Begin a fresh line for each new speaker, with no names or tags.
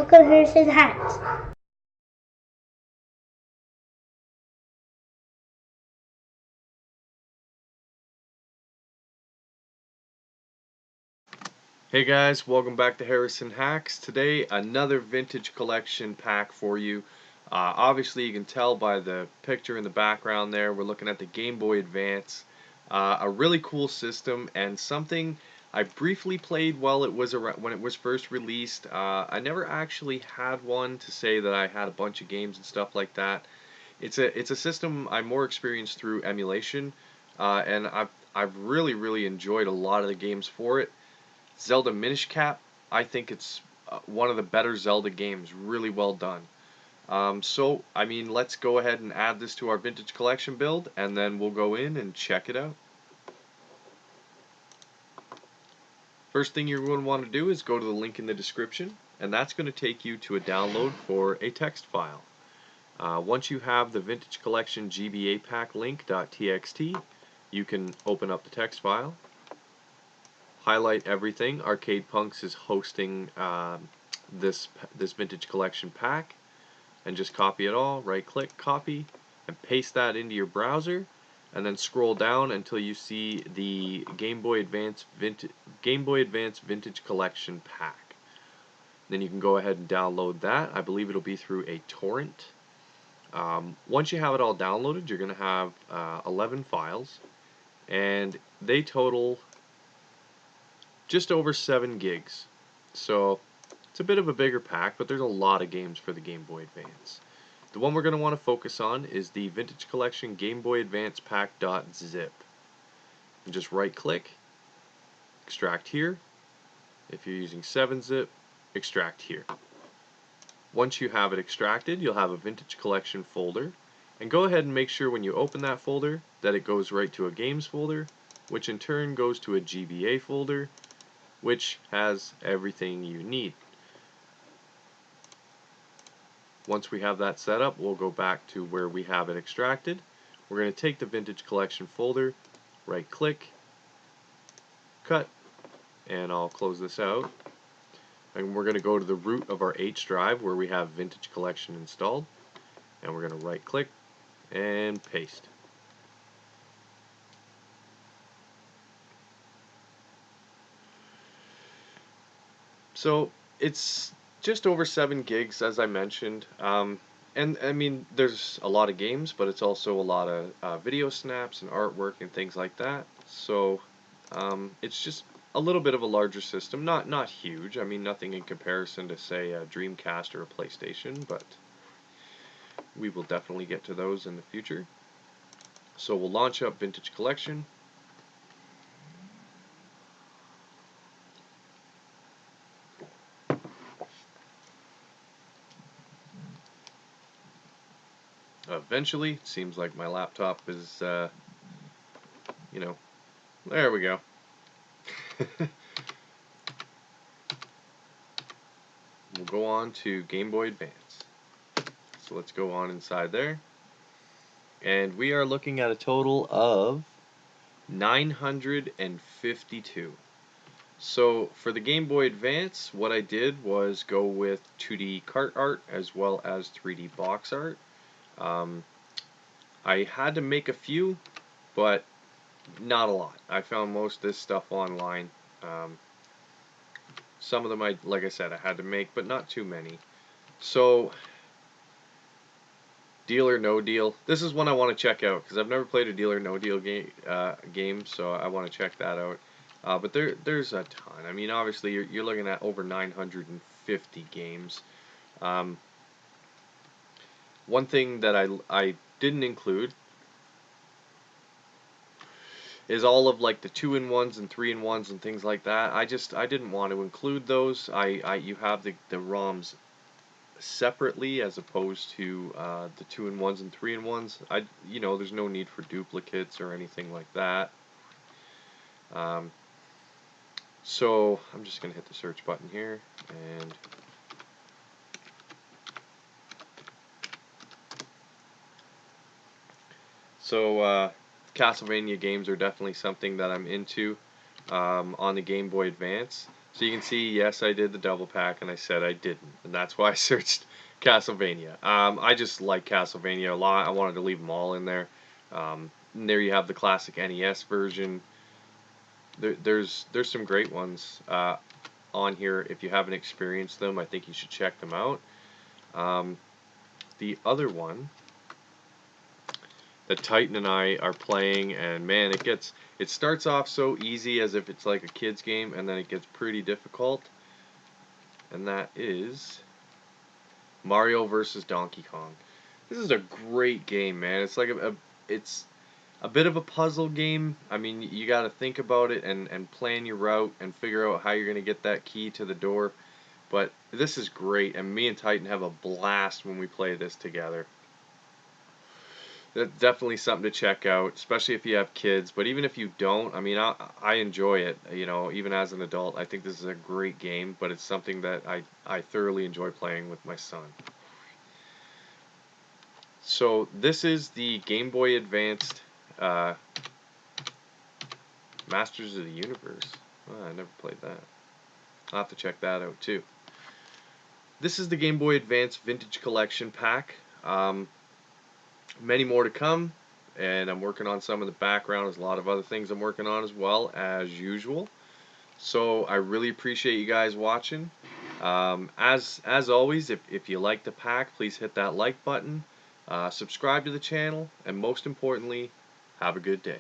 welcome Harrison Hacks.
Hey guys, welcome back to Harrison Hacks. Today, another vintage collection pack for you. Obviously, you can tell by the picture in the background there, we're looking at the Game Boy Advance. A really cool system and something I briefly played while it was when it was first released. I never actually had one to say that I had a bunch of games and stuff like that. It's a system I'm more experienced through emulation, and I've really enjoyed a lot of the games for it. Zelda Minish Cap, I think it's one of the better Zelda games. Really well done. I mean, let's go ahead and add this to our vintage collection build, and then we'll go in and check it out. First thing you're going to want to do is go to the link in the description, and that's going to take you to a download for a text file. Once you have the vintage collection GBA pack link.txt, you can open up the text file, highlight everything. Arcade Punks is hosting this vintage collection pack, and just copy it all. Right click, copy, and paste that into your browser, and then scroll down until you see the Game Boy Advance Vintage Collection pack. Then you can go ahead and download that. I believe it'll be through a torrent. Once you have it all downloaded, you're going to have 11 files, and they total just over 7 gigs. So it's a bit of a bigger pack, but there's a lot of games for the Game Boy Advance. The one we're going to want to focus on is the Vintage Collection Game Boy Advance Pack.zip. And just right click, extract here. If you're using 7-zip, extract here. Once you have it extracted, you'll have a Vintage Collection folder. And go ahead and make sure when you open that folder that it goes right to a Games folder, which in turn goes to a GBA folder, which has everything you need. Once we have that set up, we'll go back to where we have it extracted. We're going to take the Vintage Collection folder, right click, cut, and I'll close this out. And we're going to go to the root of our H drive where we have Vintage Collection installed. And we're going to right click and paste. So it's just over 7 gigs, as I mentioned. And I mean, there's a lot of games, but it's also a lot of video snaps and artwork and things like that. So it's just a little bit of a larger system. Not huge. I mean, nothing in comparison to, say, a Dreamcast or a PlayStation, but we will definitely get to those in the future. So we'll launch up Vintage Collection. Eventually, it seems like my laptop is, you know, there we go. We'll go on to Game Boy Advance. So let's go on inside there. And we are looking at a total of 952. So for the Game Boy Advance, what I did was go with 2D cart art as well as 3D box art. I had to make a few, but not a lot. I found most of this stuff online. Some of them, like I said, I had to make, but not too many. So, Deal or No Deal. This is one I want to check out because I've never played a Deal or No Deal game, so I want to check that out. But there's a ton. I mean, obviously, you're looking at over 950 games. One thing that I didn't include is all of like the 2-in-1s and 3-in-1s and things like that. I didn't want to include those. You have the ROMs separately as opposed to the 2-in-1s and 3-in-1s. There's no need for duplicates or anything like that. So I'm just gonna hit the search button here, and so Castlevania games are definitely something that I'm into on the Game Boy Advance. So you can see, yes, I did the double pack, and I said I didn't, and that's why I searched Castlevania. I just like Castlevania a lot. I wanted to leave them all in there. And there you have the classic NES version. There's some great ones on here. If you haven't experienced them, I think you should check them out. The other one that Titan and I are playing, and man, it starts off so easy as if it's like a kid's game, and then it gets pretty difficult. And that is Mario versus Donkey Kong. This is a great game, man. It's like it's a bit of a puzzle game. I mean, you got to think about it and plan your route and figure out how you're going to get that key to the door. But this is great, and me and Titan have a blast when we play this together. That's definitely something to check out, especially if you have kids. But even if you don't, I mean, I enjoy it. You know, even as an adult, I think this is a great game. But it's something that I thoroughly enjoy playing with my son. So this is the Game Boy Advanced Masters of the Universe. Oh, I never played that. I'll have to check that out too. This is the Game Boy Advance Vintage Collection pack. Many more to come, and I'm working on some in the background. There's a lot of other things I'm working on as well, as usual. So I really appreciate you guys watching. As always, if you like the pack, please hit that like button, subscribe to the channel, and most importantly, have a good day.